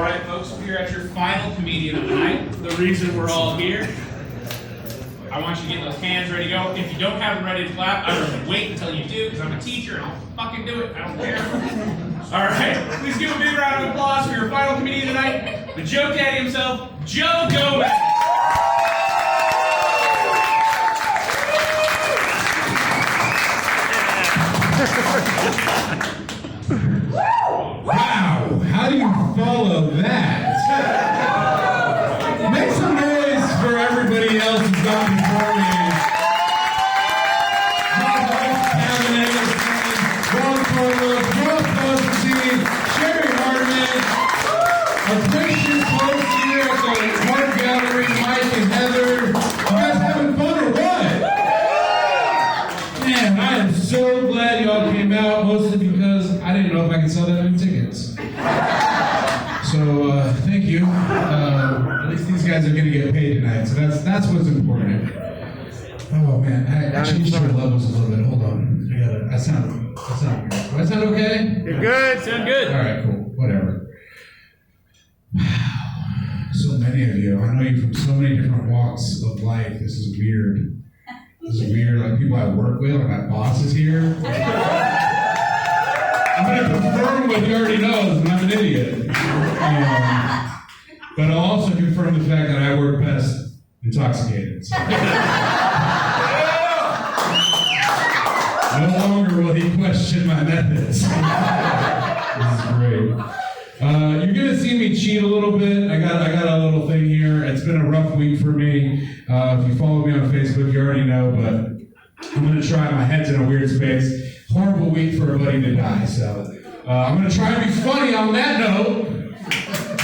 All right, folks, we're at your final comedian of the night. The reason we're all here. I want you to get those hands ready to go. If you don't have them ready to clap, I'm going to wait until you do, because I'm a teacher and I'll fucking do it. I don't care. All right, please give a big round of applause for your final comedian tonight, the JokeDaddy himself, JokeDaddy. Wow, how do you follow that? Make some noise for everybody else who's gone before me. My wife, Kevin Anderson, Ron Carlos, Rob Constantine, Sherry Hardiman, our gracious hosts here at the Art Gallery, Mike and Heather. You guys having fun or what? Man, I am so glad y'all came out, mostly because I didn't know if I could sell that many tickets. So, thank you. At least these guys are going to get paid tonight, so that's what's important. Oh man, I changed your levels a little bit. Hold on. That sound good. Do I sound okay? You're good. Sound good. All right, cool. Whatever. Wow. So many of you. I know you from so many different walks of life. This is weird. This is weird. Like people I work with, like my boss is here. I'm going to confirm what you already know, and I'm an idiot. But I'll also confirm the fact that I work best intoxicated. So. No longer will he question my methods. This is great. You're going to see me cheat a little bit. I got a little thing here. It's been a rough week for me. If you follow me on Facebook, you already know, but I'm going to try. My head's in a weird space. Horrible week for a buddy to die, so I'm going to try and be funny on that note.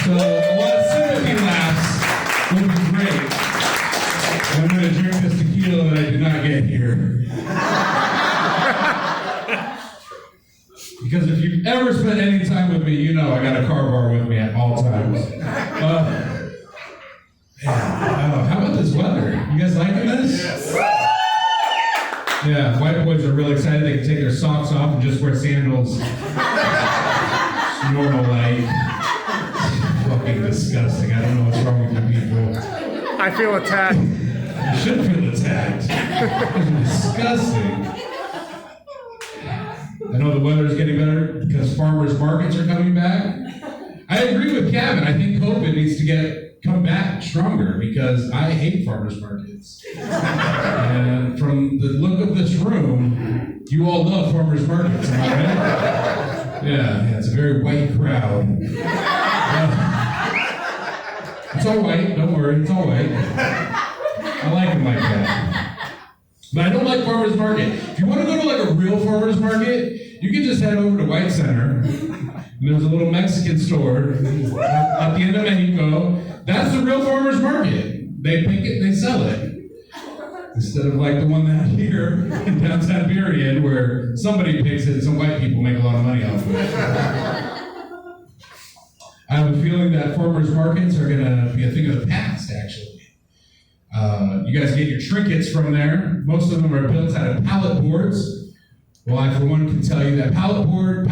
So a lot of sympathy laughs would be great. And I'm going to drink this tequila that I did not get here. Because if you've ever spent any time with me, you know I got a car bar with me at all times. How about this weather? You guys liking this? Yes. Yeah, white boys are real excited. They can take their socks off and just wear sandals. It's normal life. Fucking disgusting. I don't know what's wrong with you people. I feel attacked. You should feel attacked. It's disgusting. I know the weather's getting better because farmers markets are coming back. I agree with Kevin. I think COVID needs to come back stronger because I hate farmers markets. And from the look of this room, you all love farmers markets, am I right? Yeah, it's a very white crowd. It's all white, don't worry, it's all white. I like them like that. But I don't like farmers market. If you want to go to like a real farmers market, you can just head over to White Center. And there's a little Mexican store at the end of Mexico. That's the real farmers market. They pick it, they sell it. Instead of like the one that here in downtown Burien, where somebody picks it and some white people make a lot of money off of it. I have a feeling that farmers markets are going to be a thing of the past, actually. You guys get your trinkets from there. Most of them are built out of pallet boards. Well, I, for one, can tell you that pallet wood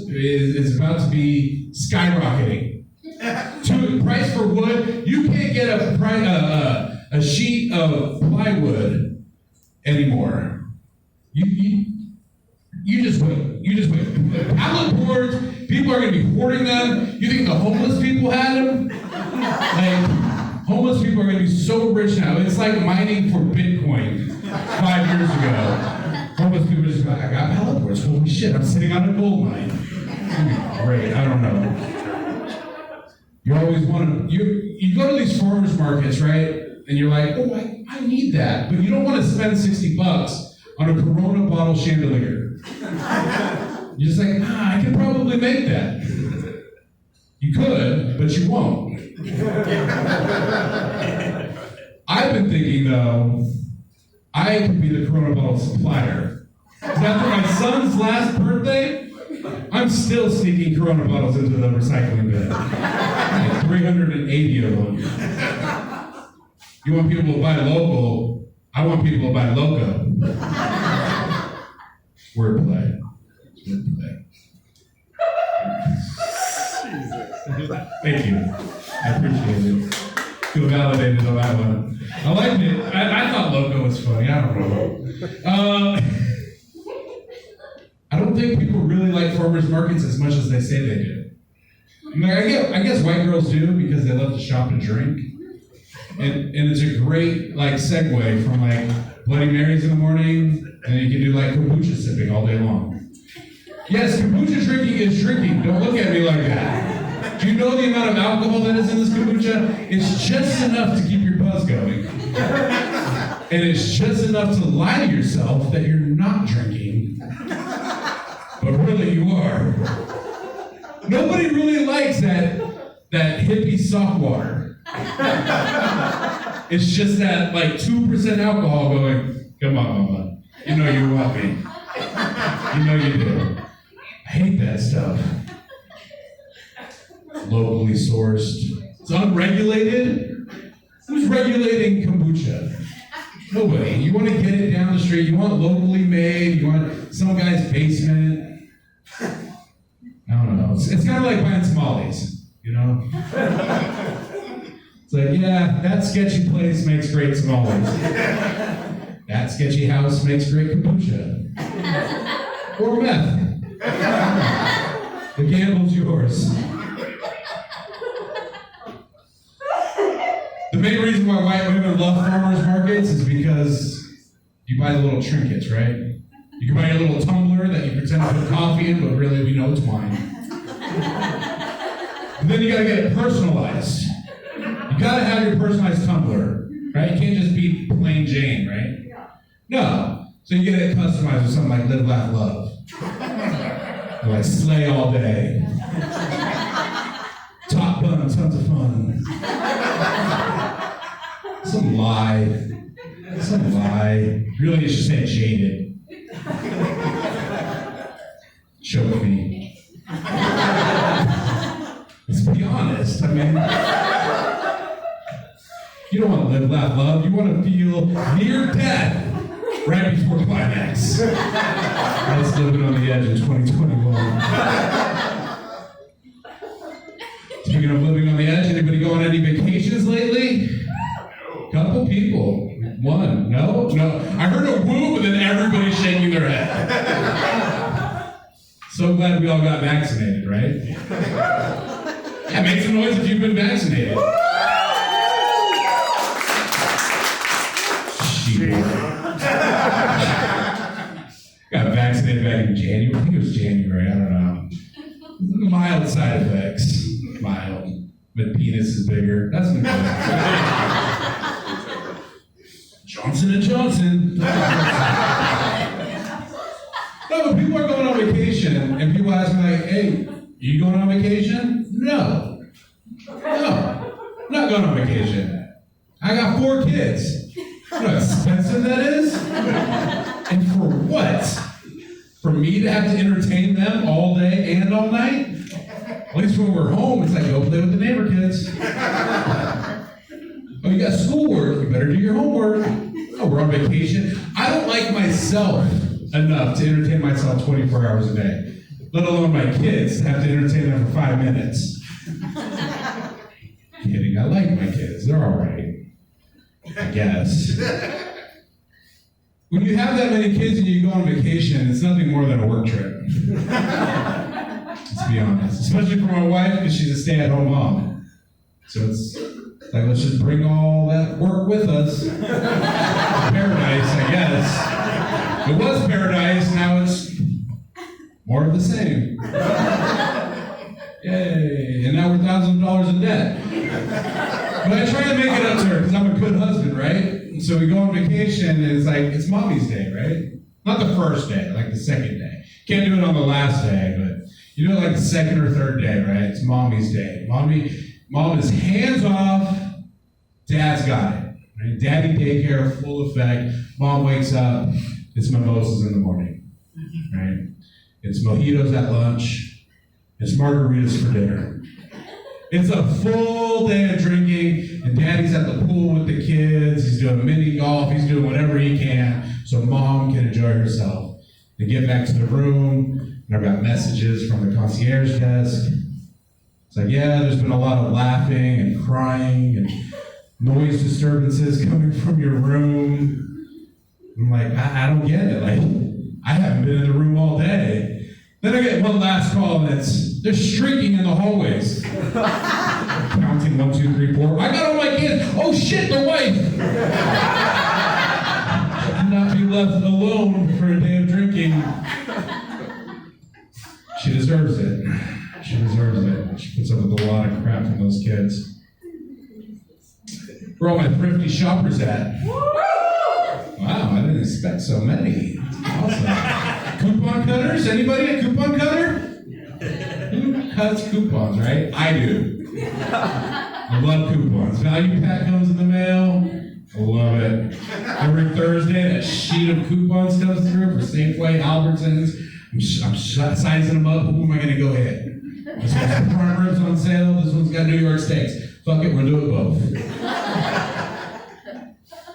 is about to be skyrocketing. The price for wood, you can't get a sheet of plywood anymore. You just wait. You just wait. Pallet boards, people are going to be hoarding them. You think the homeless people had them? Like, homeless people are going to be so rich now. It's like mining for Bitcoin 5 years ago. Homeless people are just like, I got pallet boards. Holy shit, I'm sitting on a gold mine. Great, I don't know. You always want to, you go to these farmers markets, right? And you're like, oh, I need that. But you don't want to spend $60 on a Corona bottle chandelier. You're just like, I can probably make that. You could, but you won't. I've been thinking, though, I could be the Corona bottle supplier. Because after my son's last birthday, I'm still sneaking Corona bottles into the recycling bin. Like 380 of them. You want people to buy local, I want people to buy loco. Wordplay. Wordplay. Jesus. Thank you. I appreciate it. Feel validated on that one. I liked it. I thought Loco was funny. I don't know. I don't think people really like farmers markets as much as they say they do. I guess white girls do because they love to shop and drink. And it's a great segue from Bloody Marys in the morning, and then you can do kombucha sipping all day long. Yes, kombucha drinking is drinking. Don't look at me like that. Do you know the amount of alcohol that is in this kombucha? It's just enough to keep your buzz going. And it's just enough to lie to yourself that you're not drinking, but really you are. Nobody really likes that hippie sock water. It's just that 2% alcohol going, come on, mama. You know you want me. You know you do. I hate that stuff. Locally sourced. It's unregulated. Who's regulating kombucha? Nobody. You want to get it down the street. You want locally made. You want some guy's basement. I don't know. It's kind of like buying tamales, you know? It's yeah, that sketchy place makes great tamales. That sketchy house makes great kombucha. Or meth. The gamble's yours. The main reason why white women love farmers markets is because you buy the little trinkets, right? You can buy a little tumbler that you pretend to put coffee in, but really we know it's wine. And then you gotta get it personalized. You gotta have your personalized tumbler, right? You can't just be plain Jane, right? No. So you get it customized with something like Live, Laugh, Love. Or Slay All Day. Top Bun, tons of fun. Some lie. Really, it's just saying jaded. Choke me. Let's be honest. You don't want to live, laugh, love. You want to feel near death right before climax. That's living on the edge in 2021. Speaking of living on the edge, anybody go on any vacations lately? Couple people. One. No. I heard a whoop and then everybody shaking their head. So glad we all got vaccinated, right? Yeah, make some noise if you've been vaccinated. Got vaccinated back in January. I think it was January. I don't know. Mild side effects. Mild. My penis is bigger. That's good. Johnson & Johnson. No, but people are going on vacation, and people ask me hey, you going on vacation? No, I'm not going on vacation. I got 4 kids. You know how expensive that is? And for what? For me to have to entertain them all day and all night? At least when we're home, it's go play with the neighbor kids. Oh, you got schoolwork, you better do your homework. Oh, we're on vacation. I don't like myself enough to entertain myself 24 hours a day, let alone my kids have to entertain them for 5 minutes. Kidding, I like my kids. They're all right, I guess. When you have that many kids and you go on vacation, it's nothing more than a work trip. Let's be honest. Especially for my wife, because she's a stay-at-home mom. So it's let's just bring all that work with us. Paradise, I guess. It was paradise, now it's more of the same. Yay, and now we're thousands of dollars in debt. But I try to make it up to her, because I'm a good husband, right? And so we go on vacation, and it's it's mommy's day, right? Not the first day, the second day. Can't do it on the last day, but you do it the second or third day, right? It's mommy's day. Mom is hands off, dad's got it. Right? Daddy daycare, full effect. Mom wakes up, it's mimosas in the morning, right? It's mojitos at lunch, it's margaritas for dinner. It's a full day of drinking, and daddy's at the pool with the kids, he's doing mini golf, he's doing whatever he can, so mom can enjoy herself. They get back to the room, and I've got messages from the concierge desk. It's like, yeah, there's been a lot of laughing and crying and noise disturbances coming from your room. I'm like, I don't get it. Like, I haven't been in the room all day. Then I get one last call, and they're shrieking in the hallways. Counting 1, 2, 3, 4. I got all my kids. Oh shit, the wife. Should not be left alone for a day of drinking. She deserves it. She deserves it. She puts up with a lot of crap from those kids. Where are all my thrifty shoppers at? Wow, I didn't expect so many. Awesome. Coupon cutters? Anybody a coupon cutter? Who cuts coupons, right? I do. I love coupons. Value pack comes in the mail. I love it. Every Thursday, that sheet of coupons comes through for Safeway, Albertsons. I'm sizing them up. Who am I going to go hit? This one's got prime ribs on sale. This one's got New York steaks. Fuck it, we'll do it both.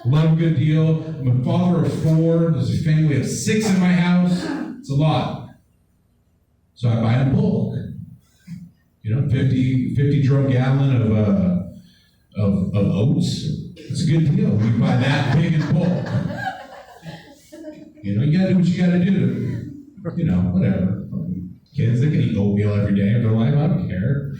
Love a good deal. I'm a father of 4. There's a family of 6 in my house. It's a lot. So I buy in bulk. 50 drum gallon of oats. It's a good deal. We buy that big in bulk. You gotta do what you gotta do. Whatever. Kids, they can eat oatmeal every day of their life. I don't care.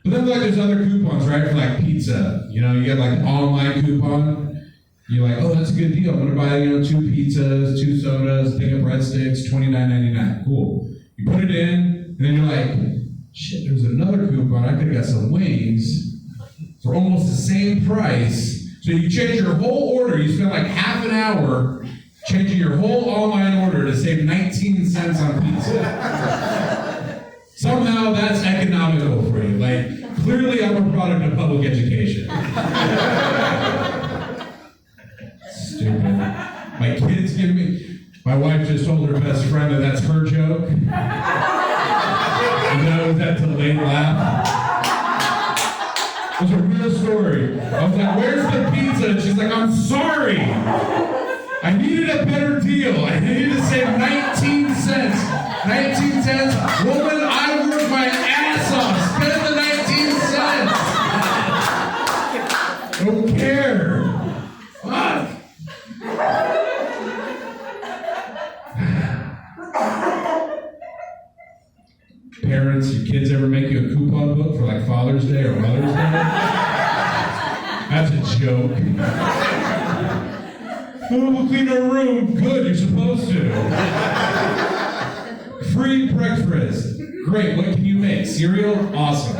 But then there's other coupons, right? For like pizza. You get like an online coupon. You're like, oh, that's a good deal. I'm gonna buy 2 pizzas, 2 sodas, thing of breadsticks, $29.99. Cool. You put it in, and then you're like, shit, there's another coupon. I could have got some wings for almost the same price. So you change your whole order. You spend like half an hour changing your whole online order to save 19 cents on pizza. Somehow that's economical for you. Like, clearly I'm a product of public education. Stupid. My kids give me, my wife just told her best friend that that's her joke. And that was that delayed laugh. It was a real story. I was like, where's the pizza? And she's like, I'm sorry. I needed a better deal. I needed to save 19 cents. 19 cents? Woman, I worked my ass off. Spend the 19 cents. Don't care. Fuck. Parents, your kids ever make you a coupon book for like Father's Day or Mother's Day? That's a joke. Oh, we'll clean our room. Good, you're supposed to. Free breakfast. Great, what can you make? Cereal? Awesome.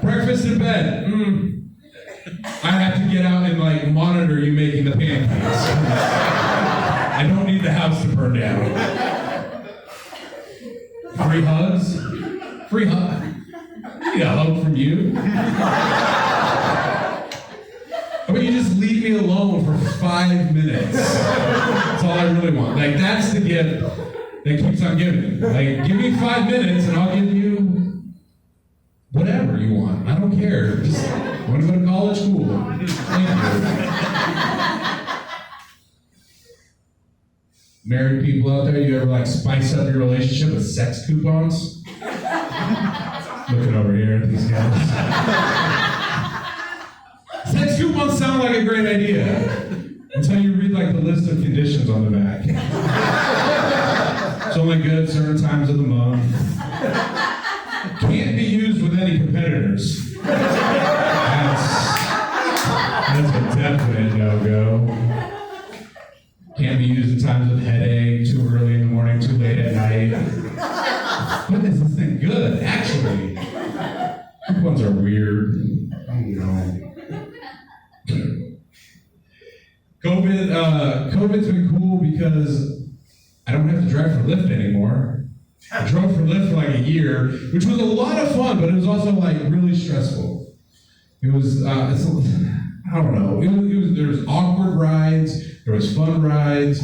Breakfast in bed. I have to get out and like monitor you making the pancakes. I don't need the house to burn down. Free hugs? Free hug? I need a hug from you. How about you just leave me alone for 5 minutes? That's all I really want. Like, that's the gift that keeps on giving. Like, give me 5 minutes and I'll give you whatever you want. I don't care. Just want to go to college? Cool. Thank you. Married people out there, you ever like spice up your relationship with sex coupons? Looking over here at these guys. Sex coupons sound like a great idea until you read like the list of conditions on the back. It's only good certain times of the month. Can't be used with any competitors. That's a definite no-go. Can't be used at times of headache, too early in the morning, too late at night. When is this thing good, actually? Coupons are weird. I don't know. COVID's been cool because I don't have to drive for Lyft anymore. I drove for Lyft for like a year, which was a lot of fun, but it was also like really stressful. It was, I don't know. There was awkward rides. There was fun rides.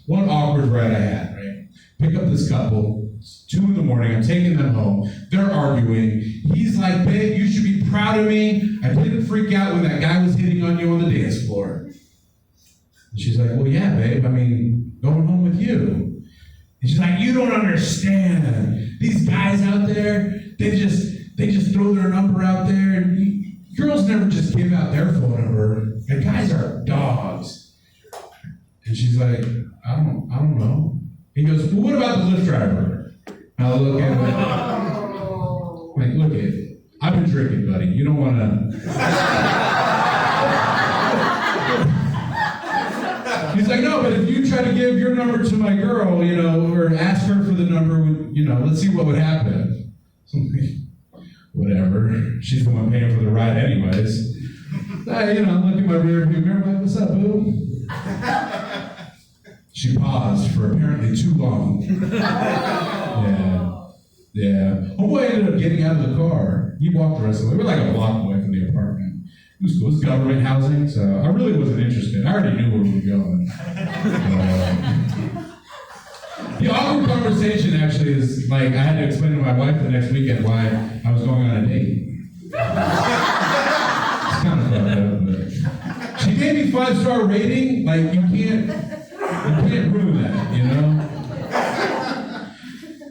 One awkward ride I had, right? Pick up this couple. It's 2 in the morning. I'm taking them home. They're arguing. He's like, babe, you should be proud of me. I didn't freak out when that guy was hitting on you on the dance floor. And she's like, well, yeah, babe, I mean, going home with you. And she's like, you don't understand. These guys out there, they just throw their number out there. And girls never just give out their phone number. And guys are dogs. And she's like, I don't know. He goes, well, what about the Lyft driver? And I look at him, like, look at it. I've been drinking, buddy. You don't want to. He's like, no, but if you try to give your number to my girl, you know, or ask her for the number, you know, let's see what would happen. So I'm like, whatever. She's the one paying for the ride anyways. You know, look at my rear view mirror, like, what's up, boo? She paused for apparently too long. Yeah. Homeboy ended up getting out of the car. He walked the rest of the way. We were like a block away from the apartment. It was cool. It was government housing, so I really wasn't interested. I already knew where we were going. The awkward conversation actually is like I had to explain to my wife the next weekend why I was going on a date. It's kind of fucked up, but she gave me 5-star rating. Like you can't ruin that, you know.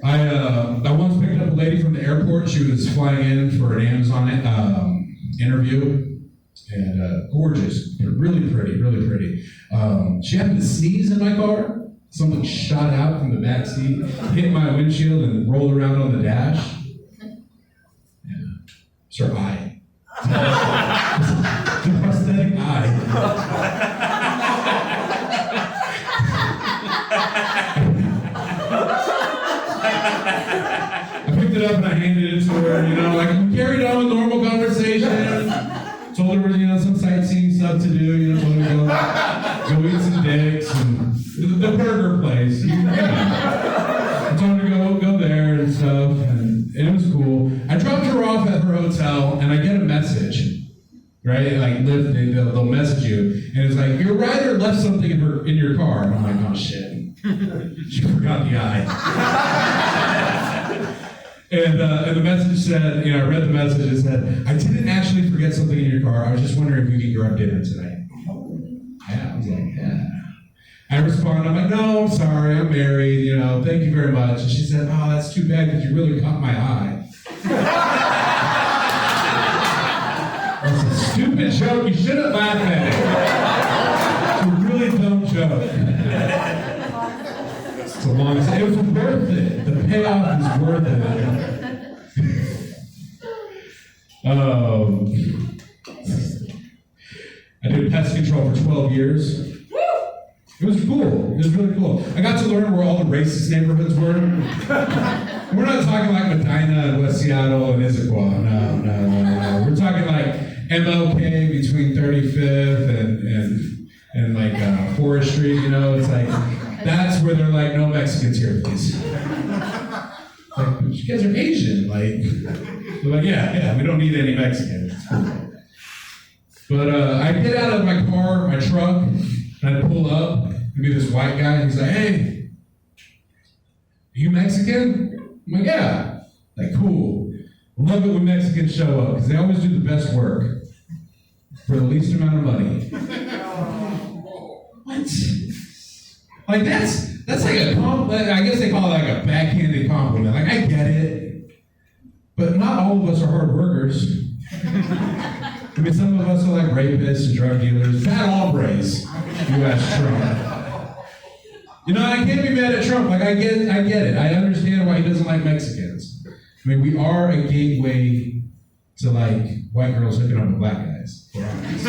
I once picked up a lady from the airport. She was flying in for an Amazon interview, and gorgeous, really pretty. She happened to sneeze in my car. Something shot out from the back seat, hit my windshield, and rolled around on the dash. Yeah, it's her eye. The prosthetic eye. I picked it up and I handed it to her, you know, like we carried on with normal conversation. Told her, you know, some sightseeing stuff to do, you know, told her to go eat some dicks and the burger place. You know. I told her to go there and stuff, and it was cool. I dropped her off at her hotel and I get a message, right? Like Lyft, they'll message you, and it's like, your rider left something in your car. And I'm like, oh shit. She forgot the eye. And the message said, you know, I read the message, it said, I didn't actually forget something in your car. I was just wondering if we could grab dinner tonight. Yeah, I was like, yeah. I responded, I'm like, no, I'm sorry, I'm married, you know, thank you very much. And she said, oh, that's too bad because you really caught my eye. That's a stupid joke, you shouldn't laugh at it. It's a really dumb joke. It's a long, it was worth it. The payoff is worth it. I did pest control for 12 years. It was cool. It was really cool. I got to learn where all the racist neighborhoods were. We're not talking like Medina and West Seattle and Issaquah. No. We're talking like MLK between 35th and like Forest Street, you know? It's like, that's where they're like, no Mexicans here, please. Like, but you guys are Asian. Like, they're like, yeah, we don't need any Mexicans. But I get out of my car, my truck, and I pull up, and be this white guy, and he's like, hey, are you Mexican? I'm like, yeah. Like, cool. Love it when Mexicans show up, because they always do the best work for the least amount of money. What? Like, that's like a compliment. I guess they call it like a backhanded compliment. Like, I get it. But not all of us are hard workers. I mean, some of us are like rapists and drug dealers. Bad hombres, you ask Trump. You know, I can't be mad at Trump. Like, I get it. I understand why he doesn't like Mexicans. I mean, we are a gateway to, like, white girls hooking up with black guys. We're honest.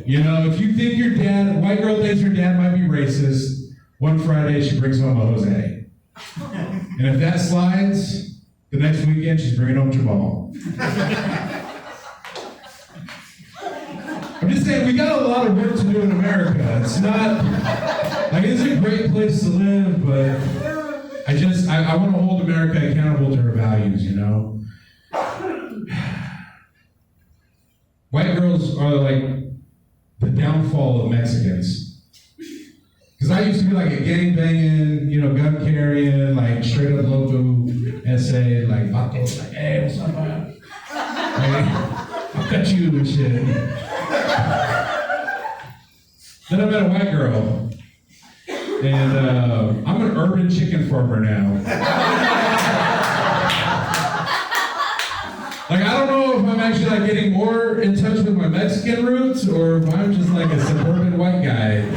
You know, if you think your dad, white girl thinks her dad might be racist, one Friday she brings home a Jose. And if that slides, the next weekend she's bringing home Jamal. I'm just saying, we got a lot of work to do in America. It's not, like, it's a great place to live, but I want to hold America accountable to her values, you know? White girls are like the downfall of Mexicans. Because I used to be like a gang-banging, you know, gun-carrying, like straight-up loco essay, like, vatos, like, hey, what's up, man? Hey, I'll cut you and shit. Then I met a white girl. And I'm an urban chicken farmer now. Like, I don't know if I'm actually like getting more in touch with my Mexican roots or if I'm just like a suburban white guy.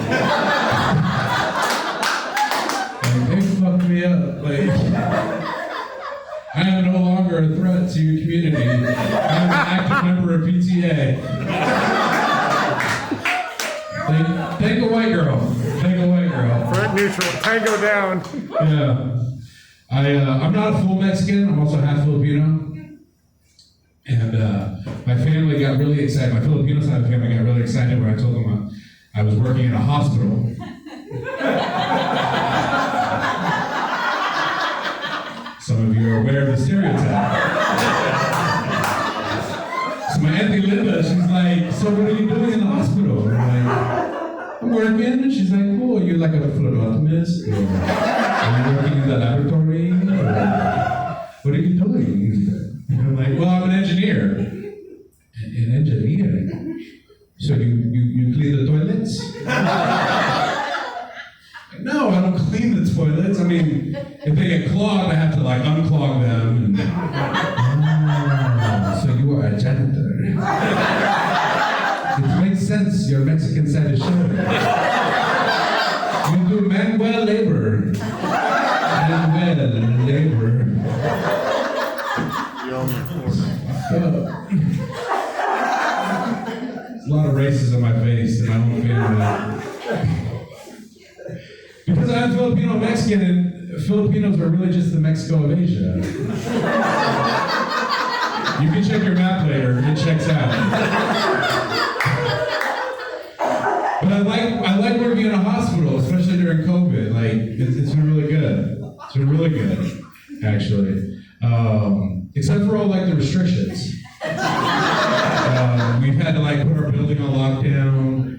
Like, they fucked me up. Like, I am no longer a threat to your community. I'm an active member of PTA. Thank a white girl. Thank a white girl. Threat neutral. Tango down. Yeah. I'm not a full Mexican. I'm also half Filipino. And my family got really excited. My Filipino side of the family got really excited when I told them I was working in a hospital. Some of you are aware of the stereotype. So my Auntie Linda, she's like, so what are you doing in the hospital? I'm like, I'm working. And she's like, cool, you're like a phlebotomist? Or are you working in the laboratory? Or what are you doing? And I'm like, well, I'm an engineer. An engineer? So you clean the toilets? No, I don't clean the toilets. I mean, if they get clogged, I have to like unclog them. And, so you are a janitor. It makes sense, your Mexican side is showing. You do manual labor. Manual labor. There's a lot of races on my face in my own family. Because I'm Filipino Mexican, and Filipinos are really just the Mexico of Asia. You can check your map later, it checks out. But I like working in a hospital, especially during COVID. Like, it's been really good. It's been really good, actually. Except for all like the restrictions. We've had to like put our building on lockdown.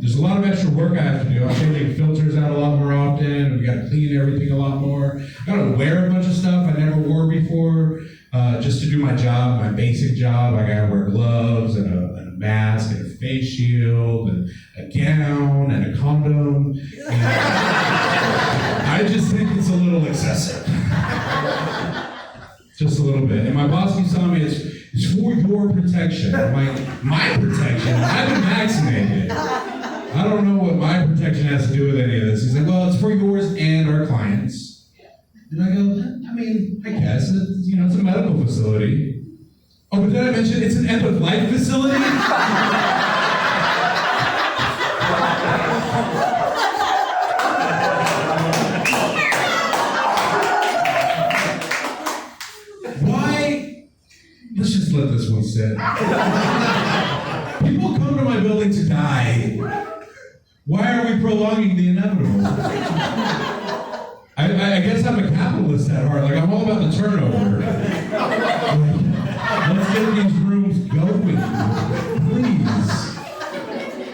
There's a lot of extra work I have to do. I'm changing filters out a lot more often. We got to clean everything a lot more. I got to wear a bunch of stuff I never wore before, just to do my job, my basic job. I got to wear gloves and a mask and a face shield and a gown and a condom. And I just think it's a little excessive. Just a little bit. And my boss keeps telling me it's for your protection. I'm like, my protection? I've been vaccinated. I don't know what my protection has to do with any of this. He's like, well, it's for yours and our clients. And I go, I mean, I guess. It's a medical facility. Oh, but did I mention it's an end-of-life facility? Let's just let this one sit. People come to my building to die. Why are we prolonging the inevitable? I guess I'm a capitalist at heart. Like, I'm all about the turnover. Let's get these rooms going, please.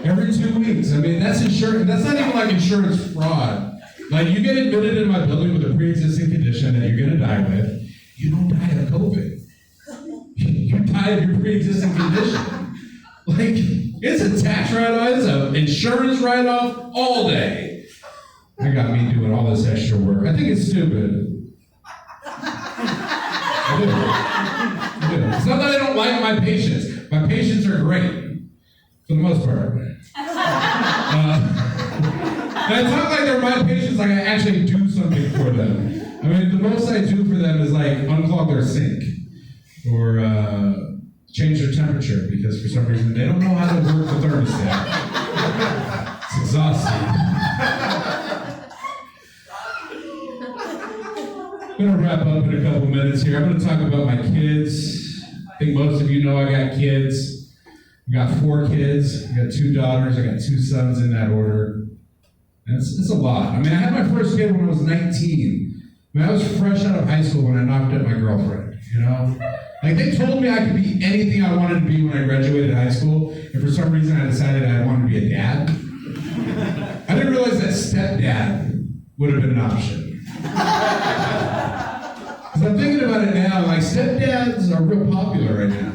Every 2 weeks. I mean, that's insurance. That's not even like insurance fraud. Like, you get admitted in my building with a pre-existing condition that you're going to die with. You don't die of COVID. You die of your pre-existing condition. Like, it's a tax write-off, it's an insurance write-off all day. They got me doing all this extra work. I think it's stupid. I do. It's not that I don't like my patients. My patients are great, for the most part. And I talk like they're my patients, like I actually do something for them. I mean, the most I do for them is like unclog their sink. Or change their temperature because for some reason they don't know how to work the thermostat. It's exhausting. I'm going to wrap up in a couple minutes here. I'm going to talk about my kids. I think most of you know I got kids. I got 4 kids. I got 2 daughters. I got 2 sons in that order. And it's a lot. I mean, I had my first kid when I was 19. I mean, I was fresh out of high school when I knocked up my girlfriend, Like, they told me I could be anything I wanted to be when I graduated high school, and for some reason I decided I wanted to be a dad. I didn't realize that stepdad would have been an option. Because I'm thinking about it now, like, stepdads are real popular right now.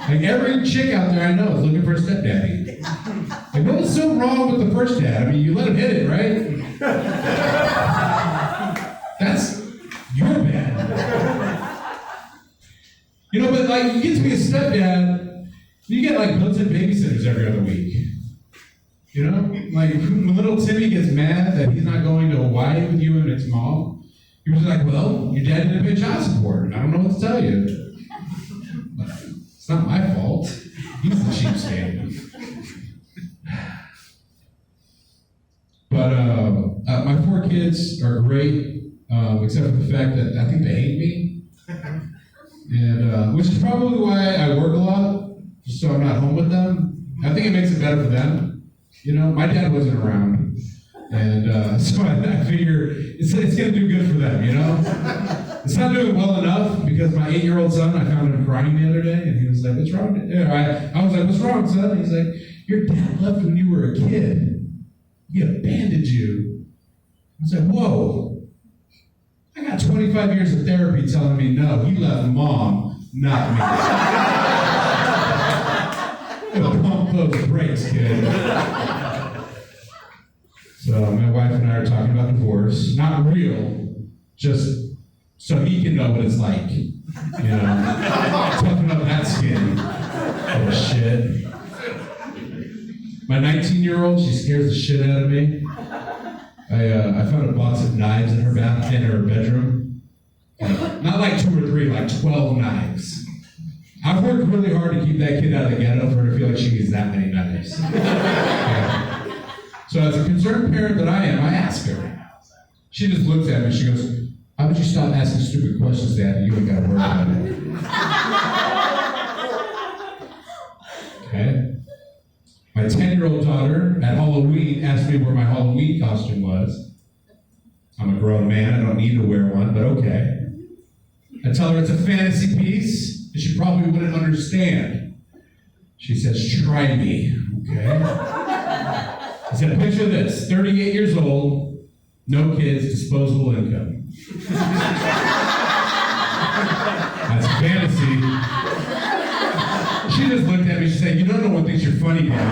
Like, every chick out there I know is looking for a stepdaddy. Like, what was so wrong with the first dad? I mean, you let him hit it, right? That's your bad. You know, but like, you get to be a stepdad, you get like built-in babysitters every other week. You know? Like, when little Timmy gets mad that he's not going to Hawaii with you and its mom, you're just like, well, your dad didn't pay child support. I don't know what to tell you. It's not my fault. He's the cheapskate. But my 4 kids are great, except for the fact that I think they hate me. And which is probably why I work a lot, just so I'm not home with them. I think it makes it better for them. You know, my dad wasn't around. And so I figure it's going to do good for them, you know? It's not doing well enough because my 8-year-old son, I found him crying the other day, and he was like, what's wrong? I was like, what's wrong, son? And he's like, your dad left when you were a kid. He abandoned you. I was like, whoa. I got 25 years of therapy telling me no, he left mom, not me. Pump those brakes, kid. So my wife and I are talking about divorce. Not real, just so he can know what it's like. You know, toughen up that skin. Oh shit. My 19-year-old, she scares the shit out of me. I found a box of knives in her bedroom. Not like 2 or 3, like 12 knives. I've worked really hard to keep that kid out of the ghetto for her to feel like she needs that many knives. Yeah. So as a concerned parent that I am, I ask her. She just looks at me and she goes, how about you stop asking stupid questions, Dad? You ain't got to worry about it. Okay? My 10-year-old daughter at Halloween asked me where my Halloween costume was. I'm a grown man, I don't need to wear one, but okay. I tell her it's a fantasy piece, and she probably wouldn't understand. She says, try me, okay? I said, picture this, 38 years old, no kids, disposable income. That's fantasy. She just looked at me, she said, you don't know what thinks you're funny now.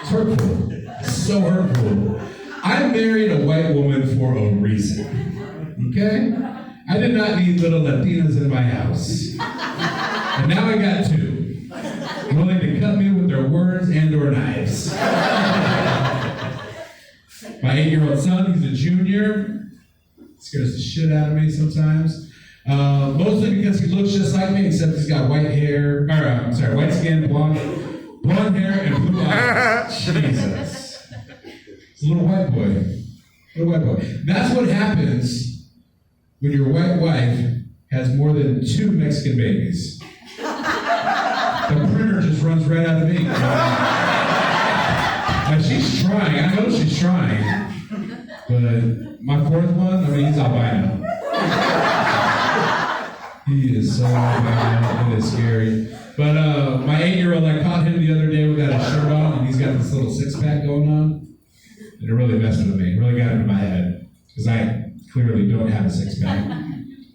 It's hurtful. It's so hurtful. I married a white woman for a reason. Okay? I did not need little Latinas in my house. And now I got 2. Willing to cut me with their words and or knives. My 8-year-old son, he's a junior. Scares the shit out of me sometimes. Mostly because he looks just like me, except he's got white hair, white skin, blonde hair, and blue eyes. Jesus. He's a little white boy. Little white boy. That's what happens when your white wife has more than 2 Mexican babies. The printer just runs right out of me. Like, she's trying. I know she's trying. But my 4th one, I mean, he's albino. He is so albino. It is scary. But my 8-year-old, I caught him the other day without his shirt on, and he's got this little 6-pack going on. And it really messed with me. It really got into my head. Because I clearly don't have a 6-pack.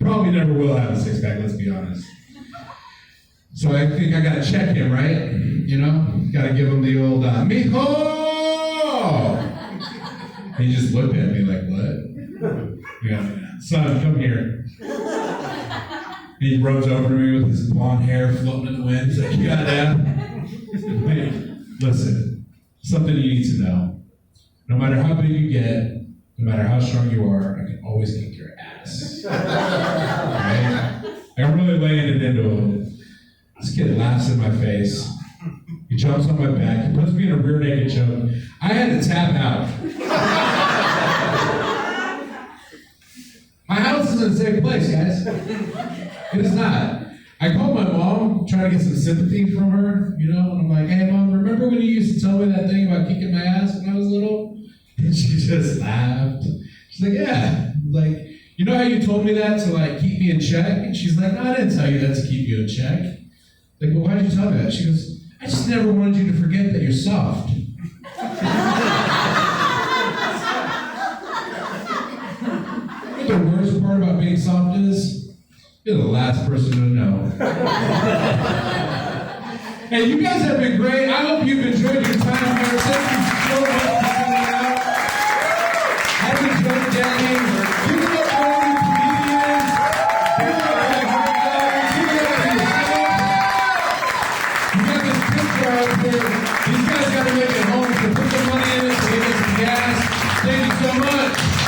Probably never will have a 6-pack, let's be honest. So I think I gotta check him, right? You know? Gotta give him the old, mijo! He just looked at me like, what? Yeah, son, come here. He rose over to me with his blonde hair floating in the wind. He's like, you got that? Hey, listen, something you need to know. No matter how big you get, no matter how strong you are, I can always kick your ass. Right? I'm really laying it into him. This kid laughs in my face. He jumps on my back. He puts me in a rear naked choke. I had to tap out. My house is in a safe place, guys. It is not. I called my mom, trying to get some sympathy from her, you know, and I'm like, hey, Mom, remember when you used to tell me that thing about kicking my ass when I was little? And she just laughed. She's like, yeah. Like, you know how you told me that to, like, keep me in check? And she's like, no, I didn't tell you that to keep you in check. Like, well, why did you tell me that? She goes, I just never wanted you to forget that you're soft. The worst part about being soft is, you're the last person to know. Hey, you guys have been great. I hope you've enjoyed your time here. Thank you so much for coming out. Happy JokeDaddy. Keep it up for all you comedians. Keep it up for the hard guys. Keep it up for yourself. You got this picture out there. These guys got to make it home, so put some money in it so they get some gas. Thank you so much.